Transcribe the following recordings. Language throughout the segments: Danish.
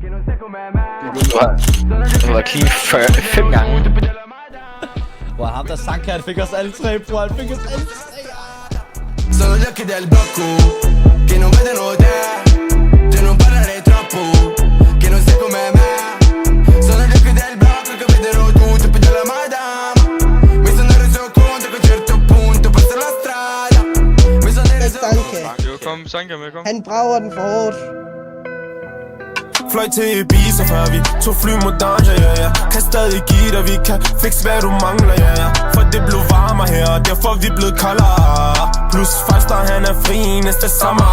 Du var clean 5 gange. Hvor ham der sang her, han fik os alle tre, bror. Han fik os alle tre. Sono gli occhi del blocco che non vedono te, te non parlare troppo, che non sei come me. Sono gli occhi del blocco che vedono tutto più della madama. Mi sono reso conto che a un certo punto ho perso la strada. Mi sono reso conto. Jo, kom, Sanka med, kom. Han brager den for hårdt. Fløj til Ibiza, før vi tog fly mod danger, ja, ja. Kan stadig give dig, vi kan fikse hvad du mangler, ja, ja. For det blev varmere her, og derfor er vi blevet koldere. Plus Falster, han er fri næste sommer.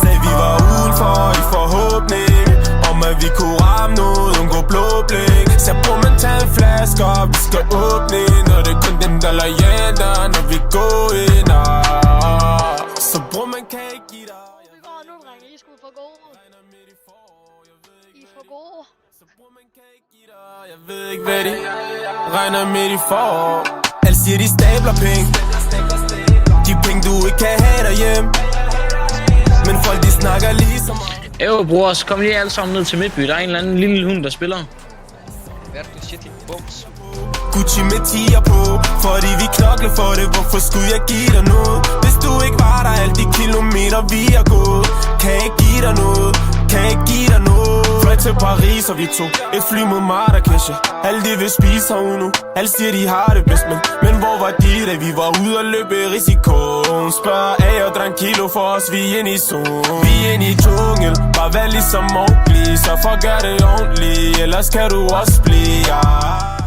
Sagde vi var udenfor i forhåbning om at vi kunne ramme noget, undgå blå blik. Så bror man tage en flaske op, vi skal åbne ind, og det er kun dem der loyaler, når vi går ind. Så bror man kan ikke give dig. Nu drenge, I skulle for gode. I for gode. Jeg ved ikke hvad de regner med de får. Alle siger de stabler penge, de penge du ikke kan have derhjemme. Men folk de snakker lige så meget. Bror, så kom lige alle sammen ned til Midtby. Der er en eller anden lille hund, der spiller. Hvad er det, shit, din bums? Gucci med tiger på, fordi vi knokler for det. Hvorfor skulle jeg give dig noget? Hvis du ikke var der alle de kilometer vi har gået. Kan jeg give dig noget? Kan jeg give dig noget? Fløj til Paris og vi tog et fly mod Marrakesh. Alle de vil spise herude nu. Alle siger de har det bedst, men hvor var de da vi var ude og løbe risiko? Spørg af og tranquilo for os, vi er inde i zone. Vi er inde i jungle, bare vær ligesom Mowgli. Så for gør det ordentligt, ellers kan du også blive.